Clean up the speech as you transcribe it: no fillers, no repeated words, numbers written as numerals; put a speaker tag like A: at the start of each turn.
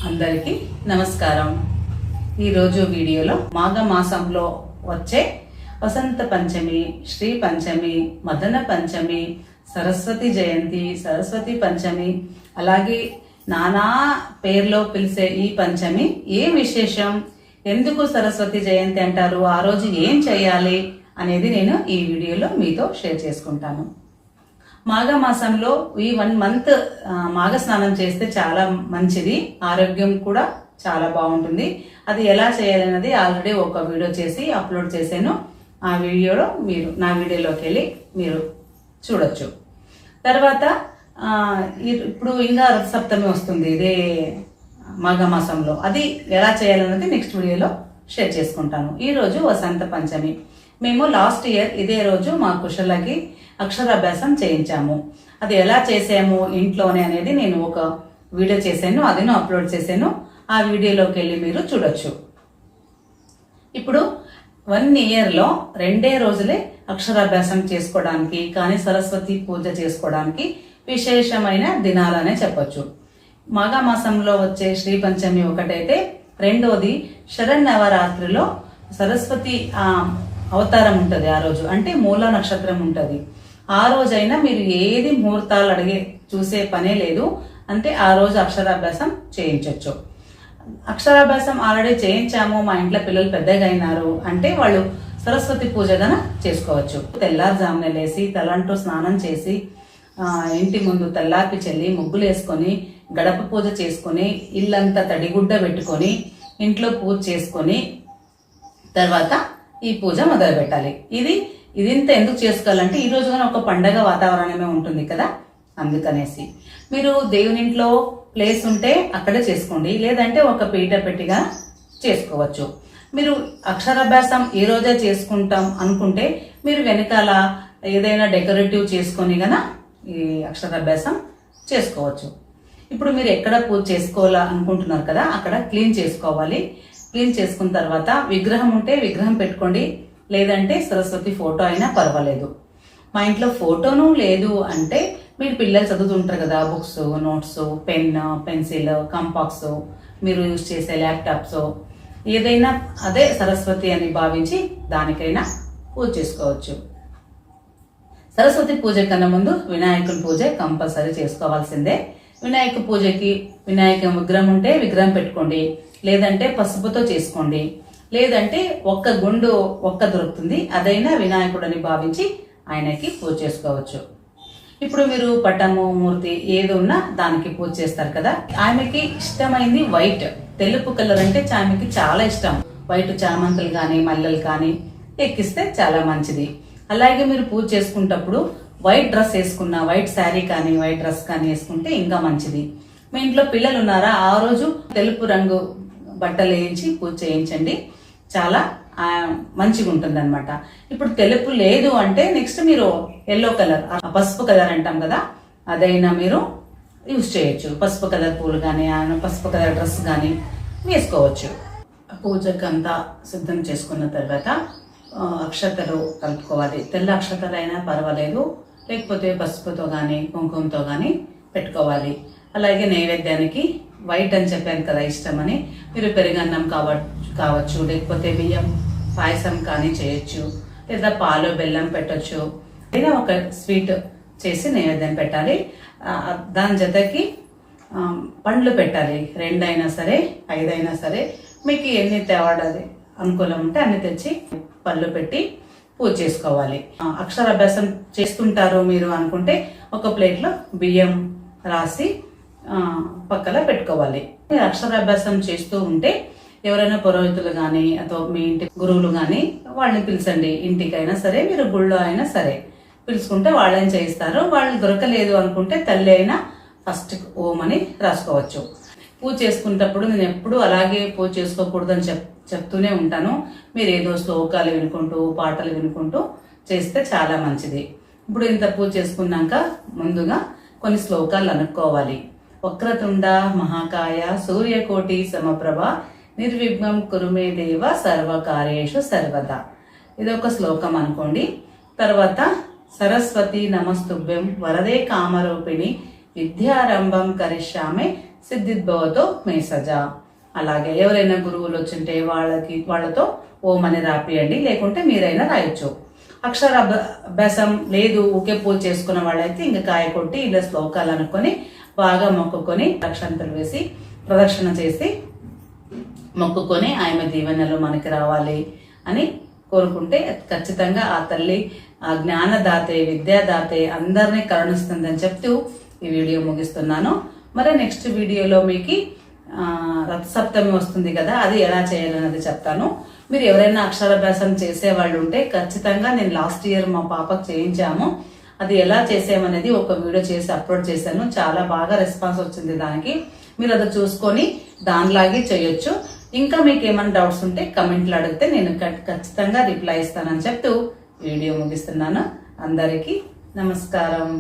A: అందరికీ నమస్కారం. ఈరోజు వీడియోలో మాఘ మాసంలో వచ్చే వసంత పంచమి, శ్రీ పంచమి, మదన పంచమి, సరస్వతి జయంతి, సరస్వతి పంచమి, అలాగే నానా పేర్లో పిలిచే ఈ పంచమి ఏం విశేషం, ఎందుకు సరస్వతి జయంతి అంటారు, ఆ రోజు ఏం చేయాలి అనేది నేను ఈ వీడియోలో మీతో షేర్ చేసుకుంటాను. మాఘ మాసంలో ఈ 1 మంత్ మాఘ స్నానం చేస్తే చాలా మంచిది, ఆరోగ్యం కూడా చాలా బాగుంటుంది. అది ఎలా చేయాలన్నది ఆల్రెడీ ఒక వీడియో చేసి అప్లోడ్ చేశాను. ఆ వీడియోలో నా వీడియోలోకి వెళ్ళి మీరు చూడొచ్చు. తర్వాత ఇప్పుడు ఇంకా రథ సప్తమి వస్తుంది ఇదే మాఘ మాసంలో, అది ఎలా చేయాలన్నది నెక్స్ట్ వీడియోలో షేర్ చేసుకుంటాను. ఈ రోజు వసంత పంచమి. మేము లాస్ట్ ఇయర్ ఇదే రోజు మా కుశలకి అక్షరాభ్యాసం చేయించాము. అది ఎలా చేసాము ఇంట్లోనే అనేది నేను ఒక వీడియో చేశాను, అదిను అప్లోడ్ చేశాను. ఆ వీడియోలోకి వెళ్ళి మీరు చూడొచ్చు. ఇప్పుడు 1 ఇయర్లో 2 రోజులే అక్షరాభ్యాసం చేసుకోవడానికి కానీ సరస్వతి పూజ చేసుకోవడానికి విశేషమైన దినాలనే చెప్పొచ్చు. మాఘ మాసంలో వచ్చే శ్రీ పంచమి ఒకటైతే, రెండోది శరన్నవరాత్రిలో సరస్వతి అవతారం ఉంటుంది. ఆ రోజు అంటే మూల నక్షత్రం ఉంటుంది. ఆ రోజైనా మీరు ఏది ముహూర్తాలు చూసే పనే లేదు, అంటే ఆ రోజు అక్షరాభ్యాసం చేయించవచ్చు. అక్షరాభ్యాసం ఆల్రెడీ చేయించాము, మా ఇంట్లో పిల్లలు పెద్దగా అయినారు అంటే వాళ్ళు సరస్వతి పూజ గన చేసుకోవచ్చు. తెల్లారుజామున లేసి తలంటూ స్నానం చేసి ఇంటి ముందు తెల్లారికి చెల్లి ముగ్గులు వేసుకొని గడప పూజ చేసుకొని ఇల్లంతా తడిగుడ్డ పెట్టుకొని ఇంట్లో పూజ చేసుకొని తర్వాత ఈ పూజ మొదలు పెట్టాలి. ఇదింత ఎందుకు చేసుకోవాలంటే ఈ రోజు కానీ ఒక పండగ వాతావరణమే ఉంటుంది కదా, అందుకనేసి. మీరు దేవుని ఇంట్లో ప్లేస్ ఉంటే అక్కడే చేసుకోండి, లేదంటే ఒక పీట పెట్టిగా చేసుకోవచ్చు. మీరు అక్షరాభ్యాసం ఈ రోజే చేసుకుంటాం అనుకుంటే మీరు వెనకాల ఏదైనా డెకరేటివ్ చేసుకొని గన ఈ అక్షరాభ్యాసం చేసుకోవచ్చు. ఇప్పుడు మీరు ఎక్కడ పూజ చేసుకోవాలా అనుకుంటున్నారు కదా, అక్కడ క్లీన్ చేసుకోవాలి. క్లీన్ చేసుకున్న తర్వాత విగ్రహం ఉంటే విగ్రహం పెట్టుకోండి, లేదంటే సరస్వతి ఫోటో అయినా పర్వాలేదు. మా ఇంట్లో ఫోటోను లేదు అంటే మీరు పిల్లలు చదువుతుంటారు కదా, బుక్స్, నోట్స్, పెన్, పెన్సిల్, కంపాక్స్, మీరు యూజ్ చేసే ల్యాప్టాప్స్ ఏదైనా అదే సరస్వతి అని భావించి దానికైనా పూజ చేసుకోవచ్చు. సరస్వతి పూజ కన్నా ముందు వినాయకుని పూజ కంపల్సరీ చేసుకోవాల్సిందే. వినాయక పూజకి వినాయక విగ్రహం ఉంటే విగ్రహం పెట్టుకోండి, లేదంటే పసుపుతో చేసుకోండి, లేదంటే ఒక్క దొరుకుతుంది, అదైనా వినాయకుడని భావించి ఆయనకి పూజ చేసుకోవచ్చు. ఇప్పుడు మీరు పటము, మూర్తి ఏది ఉన్నా దానికి పూజ చేస్తారు కదా. ఆమెకి ఇష్టమైంది వైట్, తెలుపు కలర్ అంటే ఆమెకి చాలా ఇష్టం. వైట్ చామంతులు కానీ మల్లెలు కానీ ఎక్కిస్తే చాలా మంచిది. అలాగే మీరు పూజ చేసుకునేటప్పుడు వైట్ డ్రెస్ వేసుకున్న, వైట్ శారీ కానీ వైట్ డ్రెస్ కానీ వేసుకుంటే ఇంకా మంచిది. మీ ఇంట్లో పిల్లలు ఉన్నారా, ఆ రోజు తెలుపు రంగు బట్టలు వేయించి పూజ చేయించండి, చాలా మంచిగా ఉంటుంది అనమాట. ఇప్పుడు తెలుపు లేదు అంటే నెక్స్ట్ మీరు ఎల్లో కలర్, పసుపు కలర్ అంటాం కదా, అదైనా మీరు యూజ్ చేయొచ్చు. పసుపు కలర్ పూలు కానీ పసుపు కలర్ డ్రెస్ కానీ వేసుకోవచ్చు. పూజకంతా సిద్ధం చేసుకున్న తర్వాత అక్షతలు కలుపుకోవాలి. తెల్ల అక్షతలు అయినా పర్వాలేదు, లేకపోతే పసుపుతో కానీ కుంకుమతో కానీ పెట్టుకోవాలి. అలాగే నైవేద్యానికి వైట్ అని చెప్పాను కదా ఇష్టమని, మీరు పెరుగన్నం కావచ్చు, లేకపోతే బియ్యం పాయసం కానీ చేయొచ్చు, లేదా పాలు బెల్లం పెట్టచ్చు. లేదా ఒక స్వీట్ చేసి నైవేద్యం పెట్టాలి. దాని జతకి పండ్లు పెట్టాలి. 2 అయినా సరే 5 అయినా సరే, మీకు ఎన్ని తేవాడాలి అనుకూలం ఉంటే అన్ని తెచ్చి పళ్ళు పెట్టి పూజ చేసుకోవాలి. అక్షరాభ్యాసం చేస్తుంటారు మీరు అనుకుంటే ఒక ప్లేట్లో బియ్యం రాసి పక్కన పెట్టుకోవాలి. అక్షరాభ్యాసం చేస్తూ ఉంటే ఎవరైనా పురోహితులు కానీ ಅಥವಾ మీ ఇంటి గురువులు కానీ వాళ్ళని పిలిచండి. ఇంటికైనా సరే మీరు గుళ్ళో అయినా సరే పిలుచుకుంటే వాళ్ళని చేయిస్తారు. వాళ్ళు దొరకలేదు అనుకుంటే తల్లి అయినా ఫస్ట్ ఓం అని రాసుకోవచ్చు. పూజ చేసుకునేటప్పుడు నేను ఎప్పుడు అలాగే పూజ చేసుకోకూడదు అని చెప్తూనే ఉంటాను. మీరు ఏదో శ్లోకాలు వినుకుంటూ పాటలు వినుకుంటూ చేస్తే చాలా మంచిది. ఇప్పుడు ఇంత పూజ చేసుకున్నాక ముందుగా కొన్ని శ్లోకాలు అనుకోవాలి. వక్రతుండ మహాకాయ సూర్యకోటి సమప్రభ నిర్విఘ్నం కురుమే దేవ సర్వకార్యేషు సర్వదా, ఇదొక శ్లోకం అనుకోండి. తర్వాత సరస్వతి నమస్తుభ్యం వరదే కామరూపిణి విద్యారంభం కరిష్యామే సిద్ధిత్ భవతో మే సజా. అలాగే ఎవరైనా గురువులు వచ్చింటే వాళ్ళతో ఓం అని రాపియండి, లేకుంటే మీరైనా రాయొచ్చు. అభ్యాసం లేదు, ఊకే పూజ చేసుకున్న వాళ్ళైతే ఇంకా కాయ కొట్టి ఇలా శ్లోకాలు అనుకొని బాగా మొక్కుకొని అక్షంతలు వేసి ప్రదక్షిణ చేసి మొక్కుకొని ఆమె దీవెనలు మనకి రావాలి అని కోరుకుంటే ఖచ్చితంగా ఆ తల్లి ఆ జ్ఞానదాతే విద్యాదాతే అందరినీ కరుణిస్తుందని చెప్తూ ఈ వీడియో ముగిస్తున్నాను. మరి నెక్స్ట్ వీడియోలో మీకు రథసప్తమి వస్తుంది కదా, అది ఎలా చేయాలన్నది చెప్తాను. మీరు ఎవరైనా అక్షరాభ్యాసం చేసే వాళ్ళు ఉంటే ఖచ్చితంగా, నేను లాస్ట్ ఇయర్ మా పాపకు చేయించాము, అది ఎలా చేసామనేది ఒక వీడియో చేసి అప్లోడ్ చేశాను. చాలా బాగా రెస్పాన్స్ వచ్చింది దానికి. మీరు అది చూసుకొని దానిలాగే చేయొచ్చు. ఇంకా మీకు ఏమైనా డౌట్స్ ఉంటే కమెంట్లు అడిగితే నేను ఖచ్చితంగా రిప్లై ఇస్తానని చెప్తూ వీడియో ముగిస్తున్నాను. అందరికీ నమస్కారం.